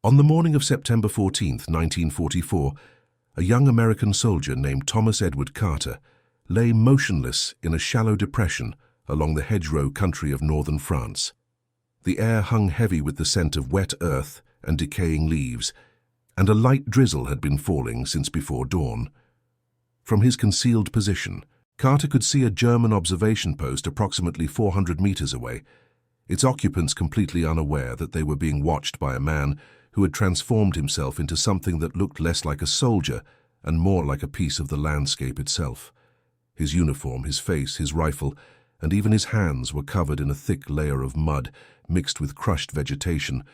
On the morning of September 14, 1944, a young American soldier named Thomas Edward Carter lay motionless in a shallow depression along the hedgerow country of northern France. The air hung heavy with the scent of wet earth and decaying leaves, and a light drizzle had been falling since before dawn. From his concealed position, Carter could see a German observation post approximately 400 meters away, its occupants completely unaware that they were being watched by a man who had transformed himself into something that looked less like a soldier and more like a piece of the landscape itself. His uniform, his face, his rifle, and even his hands were covered in a thick layer of mud mixed with crushed vegetation,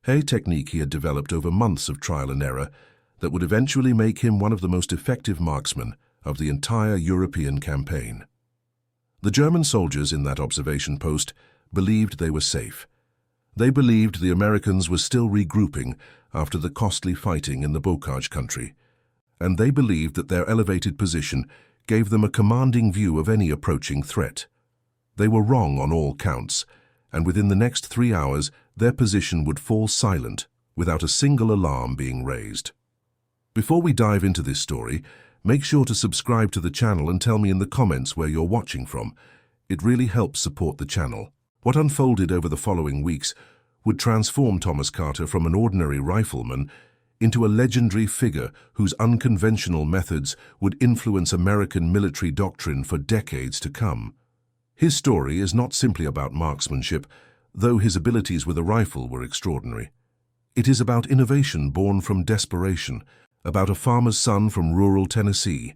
a technique he had developed over months of trial and error that would eventually make him one of the most effective marksmen of the entire European campaign. The German soldiers in that observation post believed they were safe. They believed the Americans were still regrouping after the costly fighting in the Bocage country, and they believed that their elevated position gave them a commanding view of any approaching threat. They were wrong on all counts, and within the next 3 hours their position would fall silent without a single alarm being raised. Before we dive into this story, make sure to subscribe to the channel and tell me in the comments where you're watching from. It really helps support the channel. What unfolded over the following weeks would transform Thomas Carter from an ordinary rifleman into a legendary figure whose unconventional methods would influence American military doctrine for decades to come. His story is not simply about marksmanship, though his abilities with a rifle were extraordinary. It is about innovation born from desperation, about a farmer's son from rural Tennessee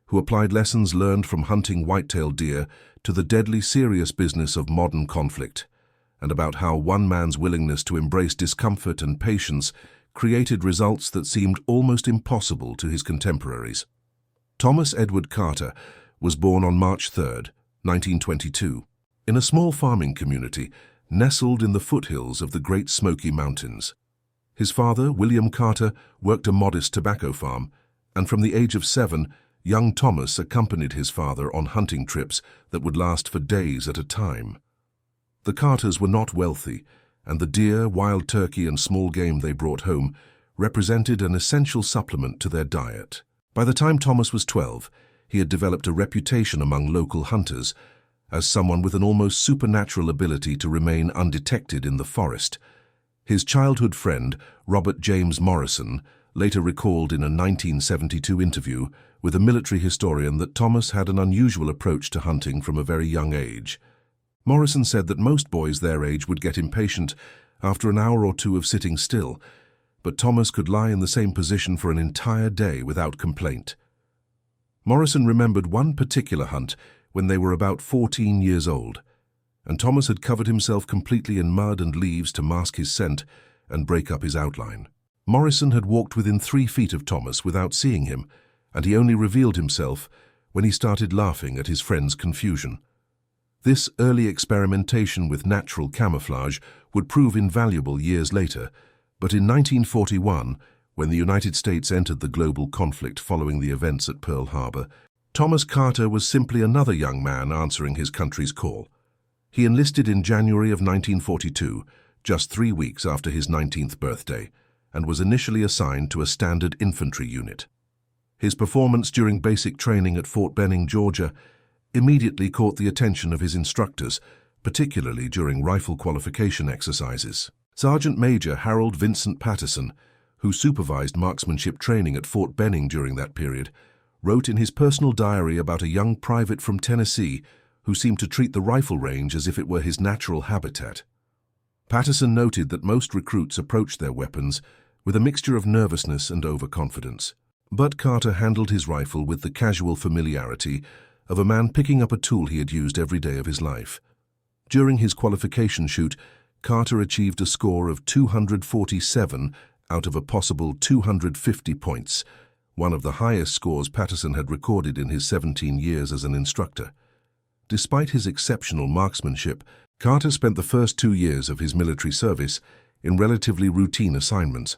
who applied lessons learned from hunting white-tailed deer to the deadly serious business of modern conflict, and about how one man's willingness to embrace discomfort and patience created results that seemed almost impossible to his contemporaries. Thomas Edward Carter was born on March 3, 1922, in a small farming community nestled in the foothills of the Great Smoky Mountains. His father, William Carter, worked a modest tobacco farm, and from the age of 7, young Thomas accompanied his father on hunting trips that would last for days at a time. The Carters were not wealthy, and the deer, wild turkey, and small game they brought home represented an essential supplement to their diet. By the time Thomas was 12, he had developed a reputation among local hunters as someone with an almost supernatural ability to remain undetected in the forest. His childhood friend, Robert James Morrison, later recalled in a 1972 interview with a military historian that Thomas had an unusual approach to hunting from a very young age. Morrison said that most boys their age would get impatient after an hour or two of sitting still, but Thomas could lie in the same position for an entire day without complaint. Morrison remembered one particular hunt when they were about 14 years old, and Thomas had covered himself completely in mud and leaves to mask his scent and break up his outline. Morrison had walked within 3 feet of Thomas without seeing him, and he only revealed himself when he started laughing at his friend's confusion. This early experimentation with natural camouflage would prove invaluable years later, but in 1941, when the United States entered the global conflict following the events at Pearl Harbor, Thomas Carter was simply another young man answering his country's call. He enlisted in January of 1942, just 3 weeks after his 19th birthday, and was initially assigned to a standard infantry unit. His performance during basic training at Fort Benning, Georgia, immediately caught the attention of his instructors, particularly during rifle qualification exercises. Sergeant Major Harold Vincent Patterson, who supervised marksmanship training at Fort Benning during that period, wrote in his personal diary about a young private from Tennessee who seemed to treat the rifle range as if it were his natural habitat. Patterson noted that most recruits approached their weapons with a mixture of nervousness and overconfidence. But Carter handled his rifle with the casual familiarity of a man picking up a tool he had used every day of his life. During his qualification shoot, Carter achieved a score of 247 out of a possible 250 points, one of the highest scores Patterson had recorded in his 17 years as an instructor. Despite his exceptional marksmanship, Carter spent the first 2 years of his military service in relatively routine assignments.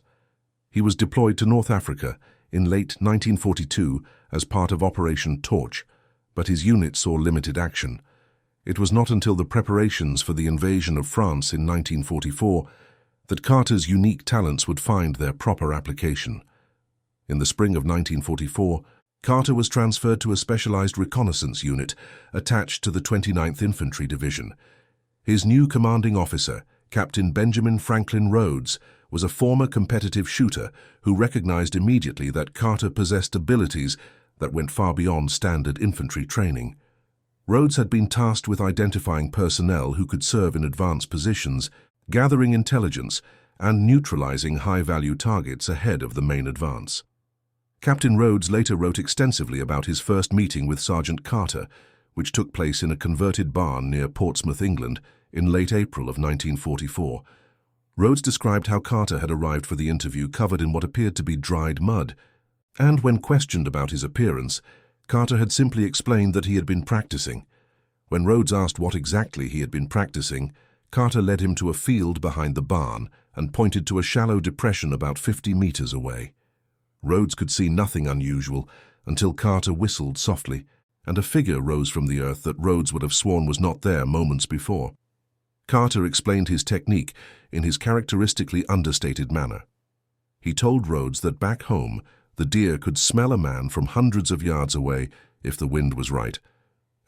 He was deployed to North Africa in late 1942 as part of Operation Torch, but his unit saw limited action. It was not until the preparations for the invasion of France in 1944 that Carter's unique talents would find their proper application. In the spring of 1944, Carter was transferred to a specialized reconnaissance unit attached to the 29th Infantry Division. His new commanding officer, Captain Benjamin Franklin Rhodes, was a former competitive shooter who recognized immediately that Carter possessed abilities that went far beyond standard infantry training. Rhodes had been tasked with identifying personnel who could serve in advanced positions, gathering intelligence, and neutralizing high-value targets ahead of the main advance. Captain Rhodes later wrote extensively about his first meeting with Sergeant Carter, which took place in a converted barn near Portsmouth, England, in late April of 1944. Rhodes described how Carter had arrived for the interview covered in what appeared to be dried mud, and when questioned about his appearance, Carter had simply explained that he had been practicing. When Rhodes asked what exactly he had been practicing, Carter led him to a field behind the barn and pointed to a shallow depression about 50 meters away. Rhodes could see nothing unusual until Carter whistled softly, and a figure rose from the earth that Rhodes would have sworn was not there moments before. Carter explained his technique in his characteristically understated manner. He told Rhodes that back home, the deer could smell a man from hundreds of yards away if the wind was right,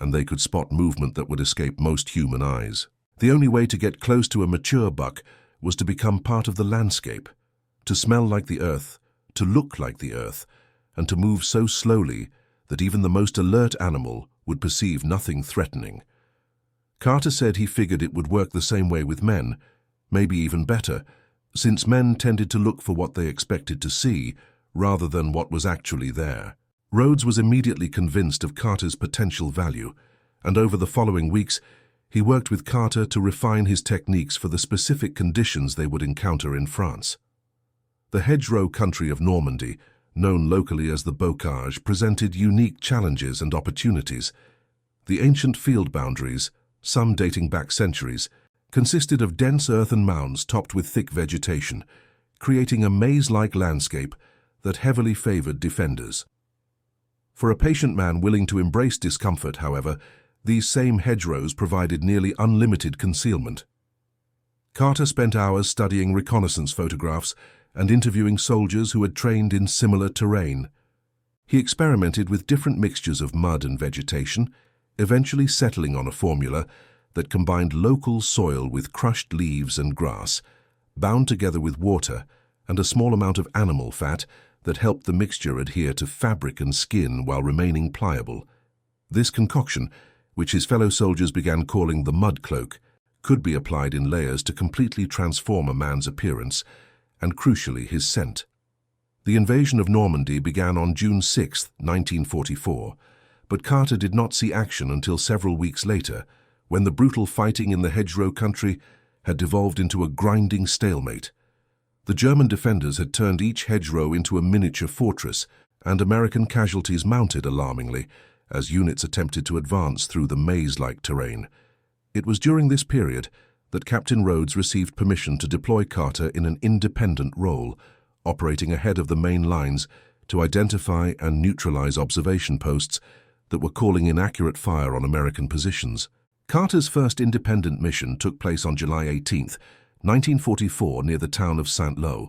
and they could spot movement that would escape most human eyes. The only way to get close to a mature buck was to become part of the landscape, to smell like the earth, to look like the earth, and to move so slowly that even the most alert animal would perceive nothing threatening. Carter said he figured it would work the same way with men, maybe even better, since men tended to look for what they expected to see rather than what was actually there. Rhodes was immediately convinced of Carter's potential value, and over the following weeks, he worked with Carter to refine his techniques for the specific conditions they would encounter in France. The hedgerow country of Normandy, known locally as the Bocage, presented unique challenges and opportunities. The ancient field boundaries, some dating back centuries, consisted of dense earthen mounds topped with thick vegetation, creating a maze-like landscape that heavily favored defenders. For a patient man willing to embrace discomfort, however, these same hedgerows provided nearly unlimited concealment. Carter spent hours studying reconnaissance photographs and interviewing soldiers who had trained in similar terrain. He experimented with different mixtures of mud and vegetation, eventually settling on a formula that combined local soil with crushed leaves and grass, bound together with water and a small amount of animal fat that helped the mixture adhere to fabric and skin while remaining pliable. This concoction, which his fellow soldiers began calling the mud cloak, could be applied in layers to completely transform a man's appearance and, crucially, his scent. The invasion of Normandy began on June 6, 1944, but Carter did not see action until several weeks later, when the brutal fighting in the hedgerow country had devolved into a grinding stalemate. The German defenders had turned each hedgerow into a miniature fortress, and American casualties mounted alarmingly as units attempted to advance through the maze-like terrain. It was during this period that Captain Rhodes received permission to deploy Carter in an independent role, operating ahead of the main lines to identify and neutralize observation posts that were calling in accurate fire on American positions. Carter's first independent mission took place on July 18, 1944, near the town of Saint-Lô.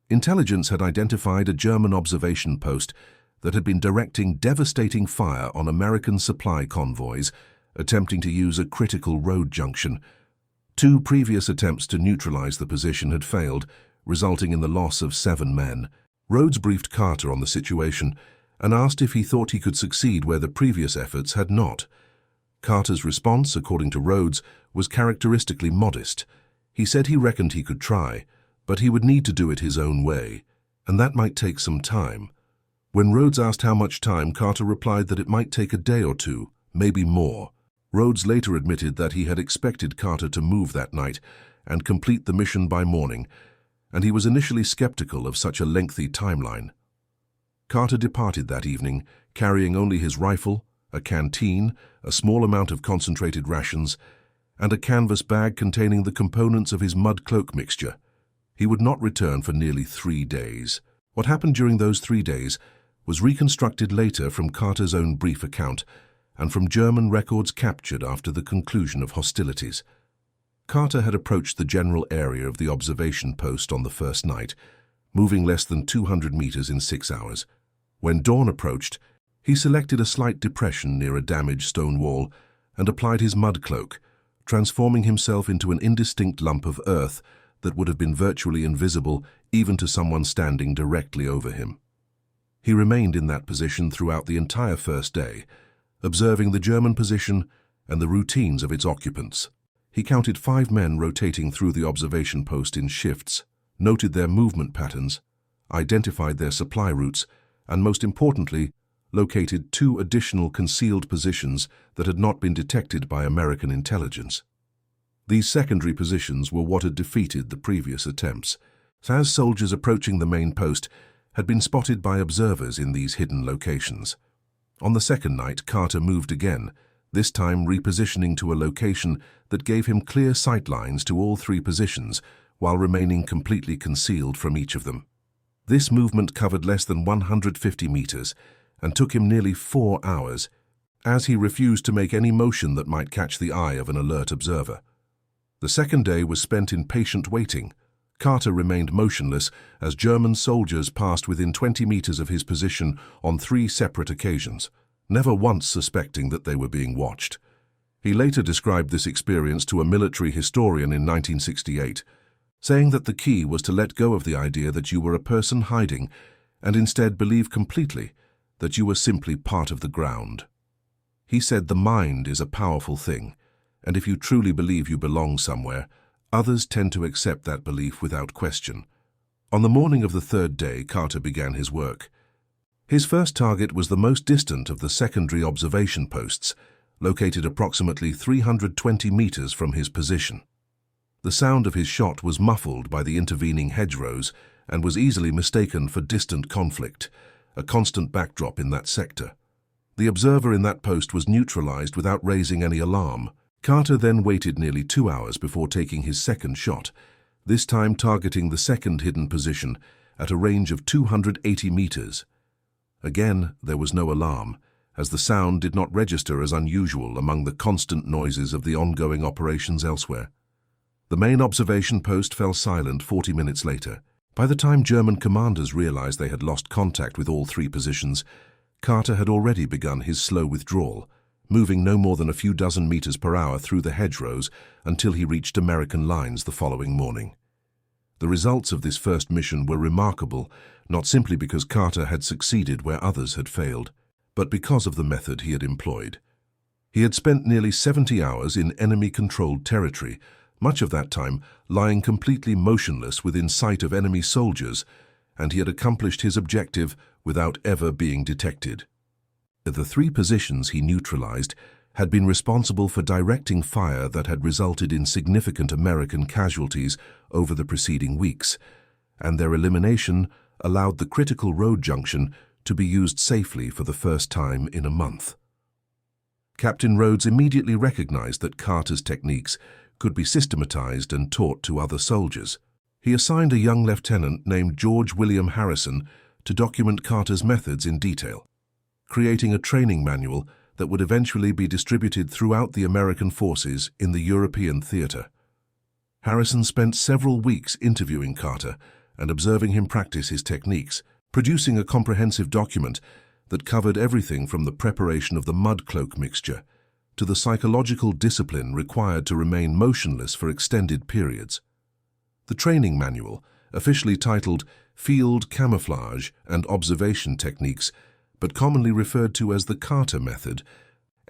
Intelligence had identified a German observation post that had been directing devastating fire on American supply convoys, attempting to use a critical road junction. 2 previous attempts to neutralize the position had failed, resulting in the loss of 7 men. Rhodes briefed Carter on the situation and asked if he thought he could succeed where the previous efforts had not. Carter's response, according to Rhodes, was characteristically modest. He said he reckoned he could try, but he would need to do it his own way, and that might take some time. When Rhodes asked how much time, Carter replied that it might take a day or 2, maybe more. Rhodes later admitted that he had expected Carter to move that night and complete the mission by morning, and he was initially skeptical of such a lengthy timeline. Carter departed that evening, carrying only his rifle, a canteen, a small amount of concentrated rations, and a canvas bag containing the components of his mud cloak mixture. He would not return for nearly 3 days. What happened during those 3 days was reconstructed later from Carter's own brief account and from German records captured after the conclusion of hostilities. Carter had approached the general area of the observation post on the first night, moving less than 200 meters in 6 hours. When dawn approached, he selected a slight depression near a damaged stone wall and applied his mud cloak, transforming himself into an indistinct lump of earth that would have been virtually invisible even to someone standing directly over him. He remained in that position throughout the entire first day, observing the German position and the routines of its occupants. He counted 5 men rotating through the observation post in shifts, noted their movement patterns, identified their supply routes, and most importantly, located 2 additional concealed positions that had not been detected by American intelligence. These secondary positions were what had defeated the previous attempts, as soldiers approaching the main post had been spotted by observers in these hidden locations. On the second night, Carter moved again, this time repositioning to a location that gave him clear sight lines to all 3 positions while remaining completely concealed from each of them. This movement covered less than 150 meters and took him nearly 4 hours, as he refused to make any motion that might catch the eye of an alert observer. The second day was spent in patient waiting. Carter remained motionless as German soldiers passed within 20 meters of his position on 3 separate occasions, never once suspecting that they were being watched. He later described this experience to a military historian in 1968, saying that the key was to let go of the idea that you were a person hiding and instead believe completely that you were simply part of the ground. He said the mind is a powerful thing, and if you truly believe you belong somewhere, others tend to accept that belief without question. On the morning of the third day, Carter began his work. His first target was the most distant of the secondary observation posts, located approximately 320 meters from his position. The sound of his shot was muffled by the intervening hedgerows and was easily mistaken for distant conflict, a constant backdrop in that sector. The observer in that post was neutralized without raising any alarm. Carter then waited nearly 2 hours before taking his second shot, this time targeting the second hidden position at a range of 280 meters. Again, there was no alarm, as the sound did not register as unusual among the constant noises of the ongoing operations elsewhere. The main observation post fell silent 40 minutes later. By the time German commanders realized they had lost contact with all 3 positions, Carter had already begun his slow withdrawal, moving no more than a few dozen meters per hour through the hedgerows until he reached American lines the following morning. The results of this first mission were remarkable, not simply because Carter had succeeded where others had failed, but because of the method he had employed. He had spent nearly 70 hours in enemy-controlled territory, much of that time lying completely motionless within sight of enemy soldiers, and he had accomplished his objective without ever being detected. The 3 positions he neutralized had been responsible for directing fire that had resulted in significant American casualties over the preceding weeks, and their elimination allowed the critical road junction to be used safely for the first time in a month. Captain Rhodes immediately recognized that Carter's techniques could be systematized and taught to other soldiers. He assigned a young lieutenant named George William Harrison to document Carter's methods in detail, creating a training manual that would eventually be distributed throughout the American forces in the European theater. Harrison spent several weeks interviewing Carter and observing him practice his techniques, producing a comprehensive document that covered everything from the preparation of the mud cloak mixture to the psychological discipline required to remain motionless for extended periods. The training manual, officially titled Field Camouflage and Observation Techniques, but commonly referred to as the Carter Method,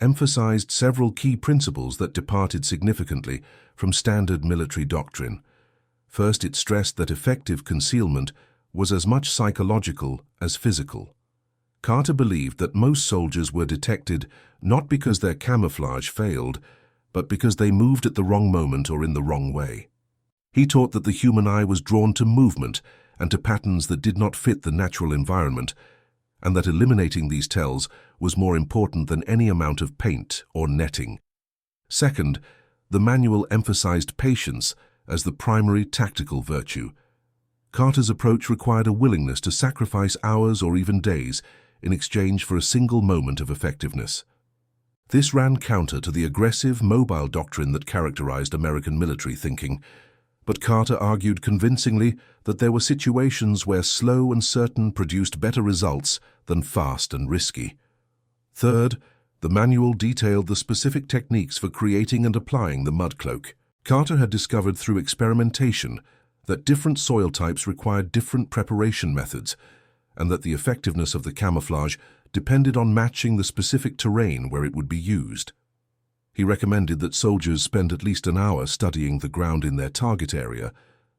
emphasized several key principles that departed significantly from standard military doctrine. First, it stressed that effective concealment was as much psychological as physical. Carter believed that most soldiers were detected not because their camouflage failed, but because they moved at the wrong moment or in the wrong way. He taught that the human eye was drawn to movement and to patterns that did not fit the natural environment, and that eliminating these tells was more important than any amount of paint or netting. Second, the manual emphasized patience as the primary tactical virtue. Carter's approach required a willingness to sacrifice hours or even days in exchange for a single moment of effectiveness. This ran counter to the aggressive, mobile doctrine that characterized American military thinking, but Carter argued convincingly that there were situations where slow and certain produced better results than fast and risky. Third, the manual detailed the specific techniques for creating and applying the mud cloak. Carter had discovered through experimentation that different soil types required different preparation methods, and that the effectiveness of the camouflage depended on matching the specific terrain where it would be used. He recommended that soldiers spend at least an hour studying the ground in their target area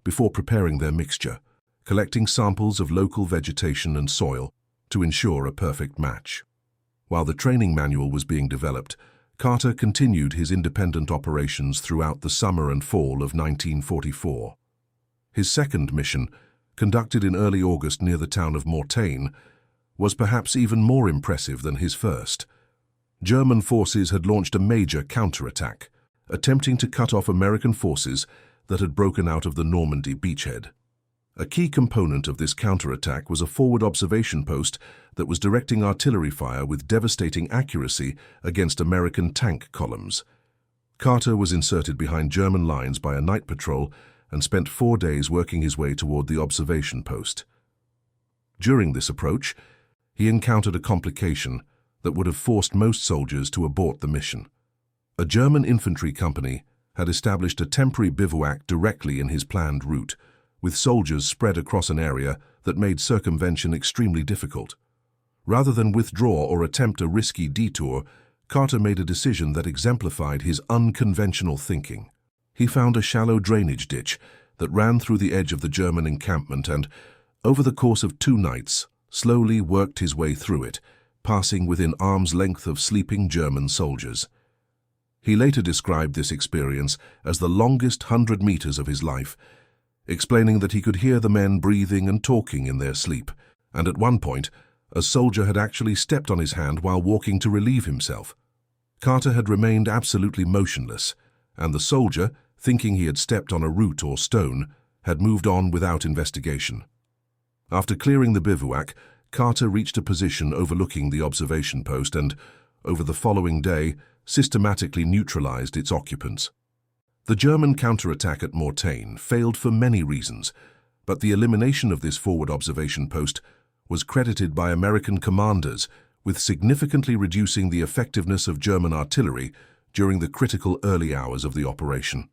before preparing their mixture, collecting samples of local vegetation and soil to ensure a perfect match. While the training manual was being developed, Carter continued his independent operations throughout the summer and fall of 1944. His second mission, conducted in early August near the town of Mortain, was perhaps even more impressive than his first. German forces had launched a major counterattack, attempting to cut off American forces that had broken out of the Normandy beachhead. A key component of this counterattack was a forward observation post that was directing artillery fire with devastating accuracy against American tank columns. Carter was inserted behind German lines by a night patrol and spent 4 days working his way toward the observation post. During this approach, he encountered a complication that would have forced most soldiers to abort the mission. A German infantry company had established a temporary bivouac directly in his planned route, with soldiers spread across an area that made circumvention extremely difficult. Rather than withdraw or attempt a risky detour, Carter made a decision that exemplified his unconventional thinking. He found a shallow drainage ditch that ran through the edge of the German encampment and, over the course of 2 nights, slowly worked his way through it, passing within arm's length of sleeping German soldiers. He later described this experience as the longest 100 meters of his life, explaining that he could hear the men breathing and talking in their sleep, and at one point, a soldier had actually stepped on his hand while walking to relieve himself. Carter had remained absolutely motionless, and the soldier, thinking he had stepped on a root or stone, had moved on without investigation. After clearing the bivouac, Carter reached a position overlooking the observation post and, over the following day, systematically neutralized its occupants. The German counterattack at Mortain failed for many reasons, but the elimination of this forward observation post was credited by American commanders with significantly reducing the effectiveness of German artillery during the critical early hours of the operation.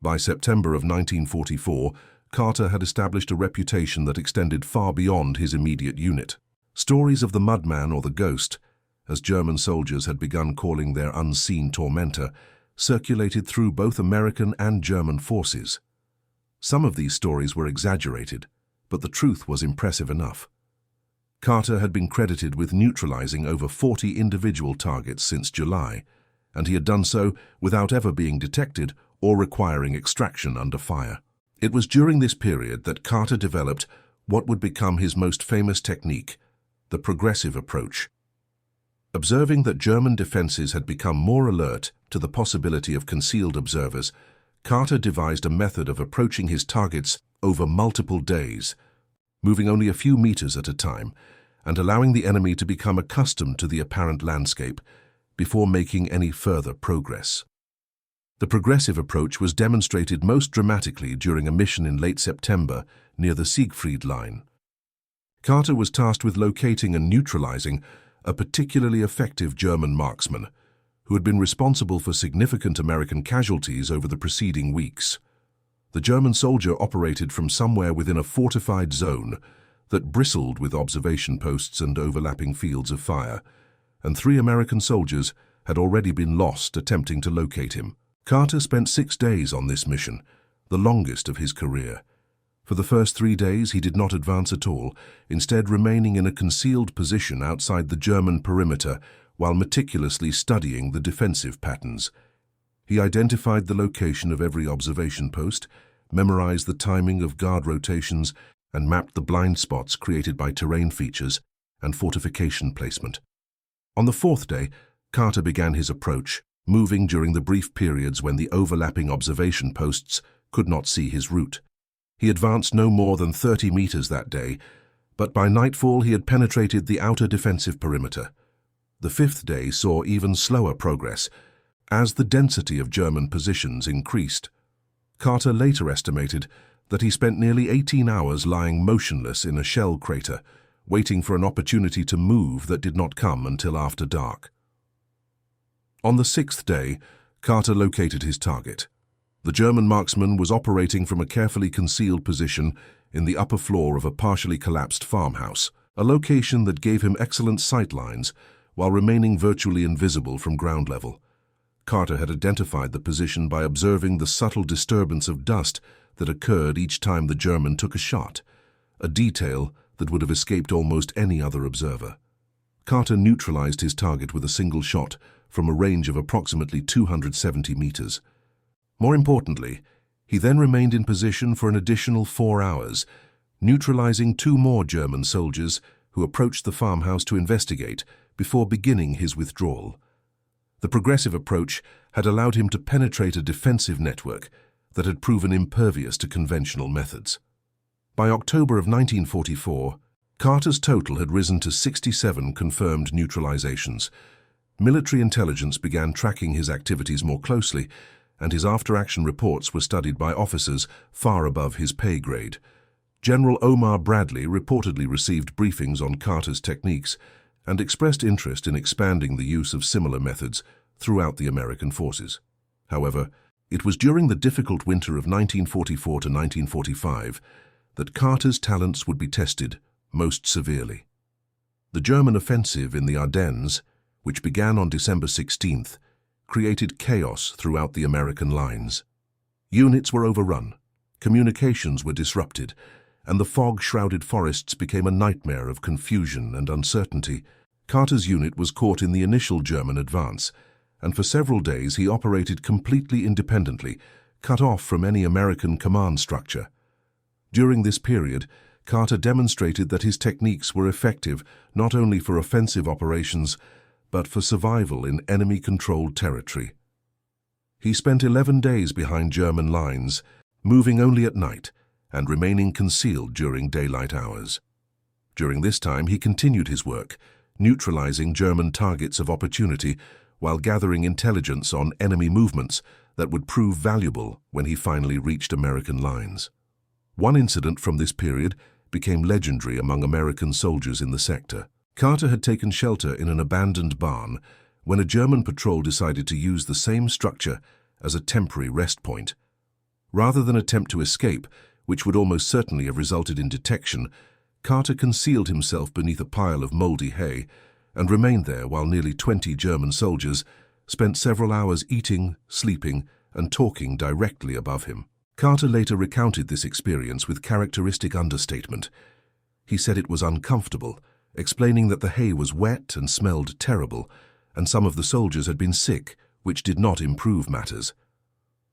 By September of 1944, Carter had established a reputation that extended far beyond his immediate unit. Stories of the Mudman or the Ghost, as German soldiers had begun calling their unseen tormentor, circulated through both American and German forces. Some of these stories were exaggerated, but the truth was impressive enough. Carter had been credited with neutralizing over 40 individual targets since July, and he had done so without ever being detected or requiring extraction under fire. It was during this period that Carter developed what would become his most famous technique, the progressive approach. Observing that German defenses had become more alert to the possibility of concealed observers, Carter devised a method of approaching his targets over multiple days, moving only a few meters at a time and allowing the enemy to become accustomed to the apparent landscape before making any further progress. The progressive approach was demonstrated most dramatically during a mission in late September near the Siegfried Line. Carter was tasked with locating and neutralizing a particularly effective German marksman who had been responsible for significant American casualties over the preceding weeks. The German soldier operated from somewhere within a fortified zone that bristled with observation posts and overlapping fields of fire, and 3 American soldiers had already been lost attempting to locate him. Carter spent 6 days on this mission, the longest of his career. For the first 3 days, he did not advance at all, instead remaining in a concealed position outside the German perimeter while meticulously studying the defensive patterns. He identified the location of every observation post, memorized the timing of guard rotations, and mapped the blind spots created by terrain features and fortification placement. On the 4th day, Carter began his approach, moving during the brief periods when the overlapping observation posts could not see his route. He advanced no more than 30 meters that day, but by nightfall he had penetrated the outer defensive perimeter. The fifth day saw even slower progress, as the density of German positions increased. Carter later estimated that he spent nearly 18 hours lying motionless in a shell crater, waiting for an opportunity to move that did not come until after dark. On the sixth day, Carter located his target. The German marksman was operating from a carefully concealed position in the upper floor of a partially collapsed farmhouse, a location that gave him excellent sight lines while remaining virtually invisible from ground level. Carter had identified the position by observing the subtle disturbance of dust that occurred each time the German took a shot, a detail that would have escaped almost any other observer. Carter neutralized his target with a single shot from a range of approximately 270 meters. More importantly, he then remained in position for an additional 4 hours, neutralizing 2 more German soldiers who approached the farmhouse to investigate before beginning his withdrawal. The progressive approach had allowed him to penetrate a defensive network that had proven impervious to conventional methods. By October of 1944, Carter's total had risen to 67 confirmed neutralizations. Military intelligence began tracking his activities more closely, and his after-action reports were studied by officers far above his pay grade. General Omar Bradley reportedly received briefings on Carter's techniques and expressed interest in expanding the use of similar methods throughout the American forces. However, it was during the difficult winter of 1944 to 1945 that Carter's talents would be tested most severely. The German offensive in the Ardennes, which began on December 16th, created chaos throughout the American lines. Units were overrun, communications were disrupted, and the fog-shrouded forests became a nightmare of confusion and uncertainty. Carter's unit was caught in the initial German advance, and for several days he operated completely independently, cut off from any American command structure. During this period, Carter demonstrated that his techniques were effective not only for offensive operations, but for survival in enemy-controlled territory. He spent 11 days behind German lines, moving only at night and remaining concealed during daylight hours. During this time, he continued his work, neutralizing German targets of opportunity while gathering intelligence on enemy movements that would prove valuable when he finally reached American lines. One incident from this period became legendary among American soldiers in the sector. Carter had taken shelter in an abandoned barn when a German patrol decided to use the same structure as a temporary rest point. Rather than attempt to escape, which would almost certainly have resulted in detection, Carter concealed himself beneath a pile of moldy hay and remained there while nearly 20 German soldiers spent several hours eating, sleeping, and talking directly above him. Carter later recounted this experience with characteristic understatement. He said it was uncomfortable, explaining that the hay was wet and smelled terrible, and some of the soldiers had been sick, which did not improve matters.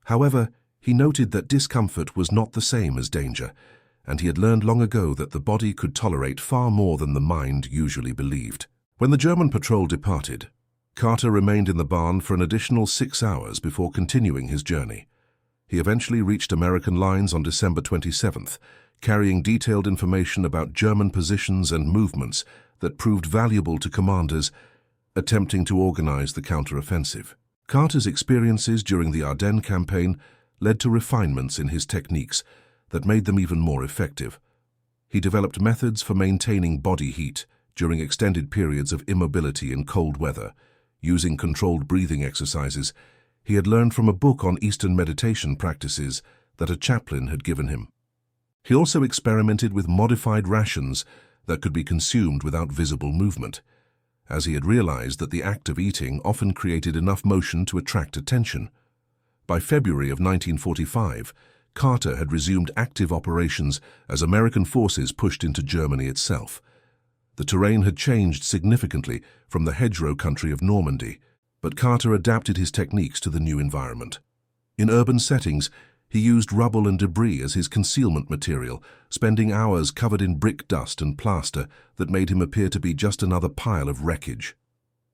However, he noted that discomfort was not the same as danger, and he had learned long ago that the body could tolerate far more than the mind usually believed. When the German patrol departed, Carter remained in the barn for an additional 6 hours before continuing his journey. He eventually reached American lines on December 27th, carrying detailed information about German positions and movements that proved valuable to commanders attempting to organize the counteroffensive. Carter's experiences during the Ardennes campaign led to refinements in his techniques that made them even more effective. He developed methods for maintaining body heat during extended periods of immobility in cold weather, using controlled breathing exercises he had learned from a book on Eastern meditation practices that a chaplain had given him. He also experimented with modified rations that could be consumed without visible movement, as he had realized that the act of eating often created enough motion to attract attention. By February of 1945, Carter had resumed active operations as American forces pushed into Germany itself. The terrain had changed significantly from the hedgerow country of Normandy, but Carter adapted his techniques to the new environment. In urban settings, he used rubble and debris as his concealment material, spending hours covered in brick dust and plaster that made him appear to be just another pile of wreckage.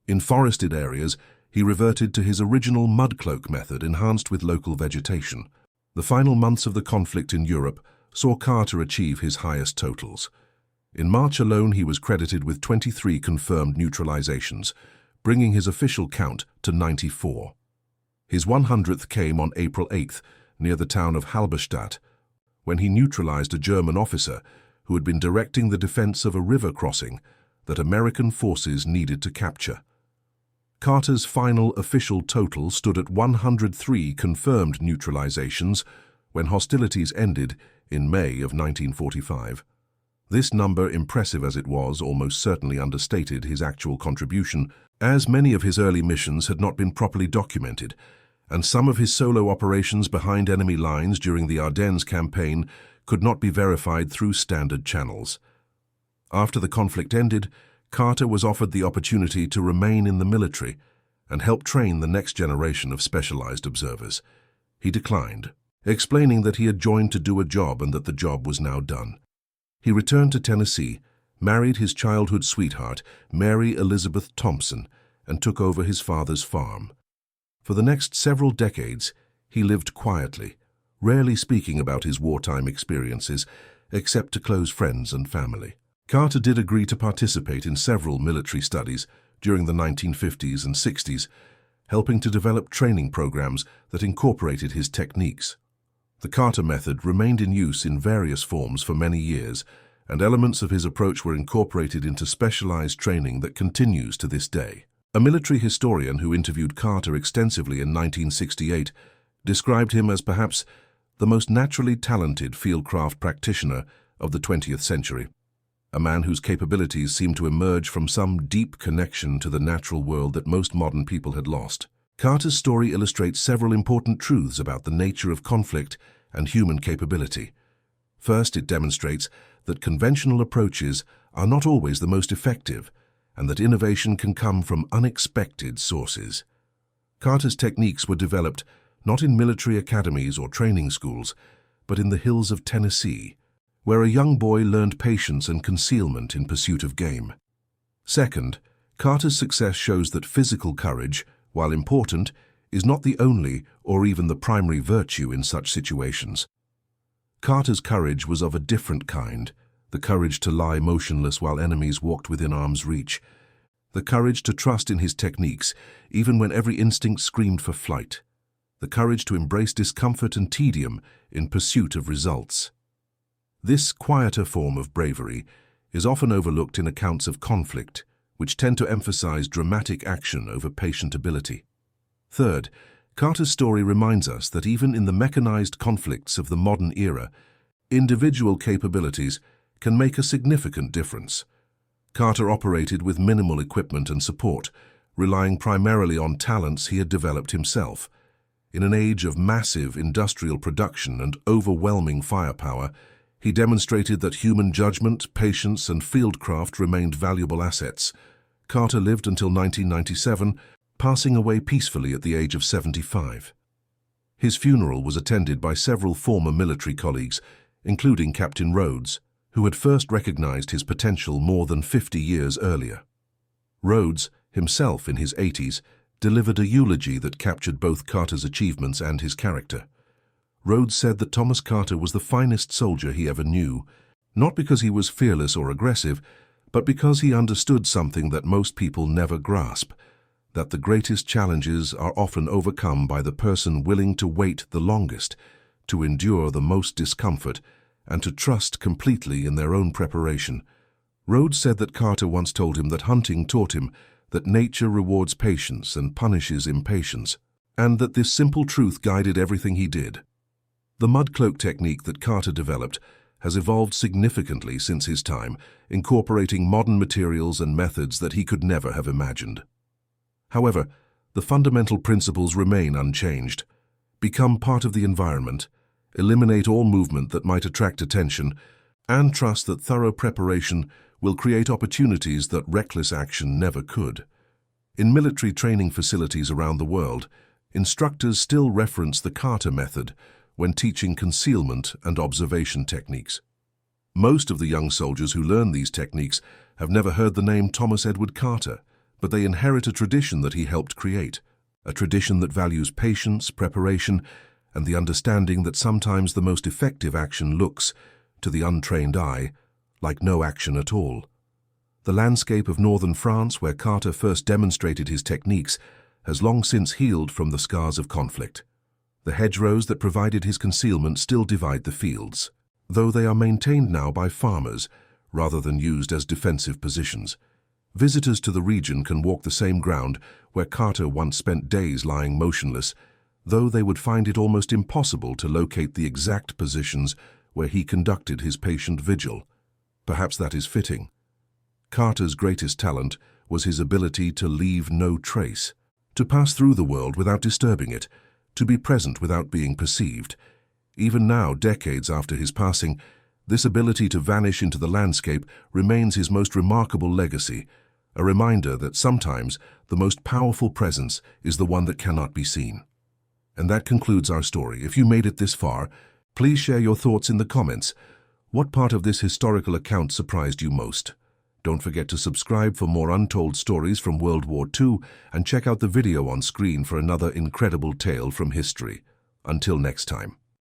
In forested areas, he reverted to his original mud cloak method enhanced with local vegetation. The final months of the conflict in Europe saw Carter achieve his highest totals. In March alone, he was credited with 23 confirmed neutralizations, bringing his official count to 94. His 100th came on April 8th, near the town of Halberstadt, when he neutralized a German officer who had been directing the defense of a river crossing that American forces needed to capture. Carter's final official total stood at 103 confirmed neutralizations when hostilities ended in May of 1945. This number, impressive as it was, almost certainly understated his actual contribution, as many of his early missions had not been properly documented, and some of his solo operations behind enemy lines during the Ardennes campaign could not be verified through standard channels. After the conflict ended, Carter was offered the opportunity to remain in the military and help train the next generation of specialized observers. He declined, explaining that he had joined to do a job and that the job was now done. He returned to Tennessee, married his childhood sweetheart, Mary Elizabeth Thompson, and took over his father's farm. For the next several decades, he lived quietly, rarely speaking about his wartime experiences, except to close friends and family. Carter did agree to participate in several military studies during the 1950s and 60s, helping to develop training programs that incorporated his techniques. The Carter method remained in use in various forms for many years, and elements of his approach were incorporated into specialized training that continues to this day. A military historian who interviewed Carter extensively in 1968 described him as perhaps the most naturally talented fieldcraft practitioner of the 20th century, a man whose capabilities seemed to emerge from some deep connection to the natural world that most modern people had lost. Carter's story illustrates several important truths about the nature of conflict and human capability. First, it demonstrates that conventional approaches are not always the most effective, and that innovation can come from unexpected sources. Carter's techniques were developed not in military academies or training schools, but in the hills of Tennessee, where a young boy learned patience and concealment in pursuit of game. Second, Carter's success shows that physical courage, while important, is not the only or even the primary virtue in such situations. Carter's courage was of a different kind, the courage to lie motionless while enemies walked within arm's reach, the courage to trust in his techniques even when every instinct screamed for flight, the courage to embrace discomfort and tedium in pursuit of results. This quieter form of bravery is often overlooked in accounts of conflict, which tend to emphasize dramatic action over patient ability. Third, Carter's story reminds us that even in the mechanized conflicts of the modern era, individual capabilities can make a significant difference. Carter operated with minimal equipment and support, relying primarily on talents he had developed himself. In an age of massive industrial production and overwhelming firepower, he demonstrated that human judgment, patience, and fieldcraft remained valuable assets. Carter lived until 1997, passing away peacefully at the age of 75. His funeral was attended by several former military colleagues, including Captain Rhodes, who had first recognized his potential more than 50 years earlier. Rhodes, himself in his 80s, delivered a eulogy that captured both Carter's achievements and his character. Rhodes said that Thomas Carter was the finest soldier he ever knew, not because he was fearless or aggressive, but because he understood something that most people never grasp, that the greatest challenges are often overcome by the person willing to wait the longest, to endure the most discomfort, and to trust completely in their own preparation. Rhodes said that Carter once told him that hunting taught him that nature rewards patience and punishes impatience, and that this simple truth guided everything he did. The mud cloak technique that Carter developed has evolved significantly since his time, incorporating modern materials and methods that he could never have imagined. However, the fundamental principles remain unchanged. Become part of the environment, eliminate all movement that might attract attention, and trust that thorough preparation will create opportunities that reckless action never could. In military training facilities around the world, instructors still reference the Carter method when teaching concealment and observation techniques. Most of the young soldiers who learn these techniques have never heard the name Thomas Edward Carter, but they inherit a tradition that he helped create, a tradition that values patience, preparation, and the understanding that sometimes the most effective action looks, to the untrained eye, like no action at all. The landscape of northern France, where Carter first demonstrated his techniques, has long since healed from the scars of conflict. The hedgerows that provided his concealment still divide the fields, though they are maintained now by farmers rather than used as defensive positions. Visitors to the region can walk the same ground where Carter once spent days lying motionless, though they would find it almost impossible to locate the exact positions where he conducted his patient vigil. Perhaps that is fitting. Carter's greatest talent was his ability to leave no trace, to pass through the world without disturbing it, to be present without being perceived. Even now, decades after his passing, this ability to vanish into the landscape remains his most remarkable legacy, a reminder that sometimes the most powerful presence is the one that cannot be seen. And that concludes our story. If you made it this far, please share your thoughts in the comments. What part of this historical account surprised you most? Don't forget to subscribe for more untold stories from World War II and check out the video on screen for another incredible tale from history. Until next time.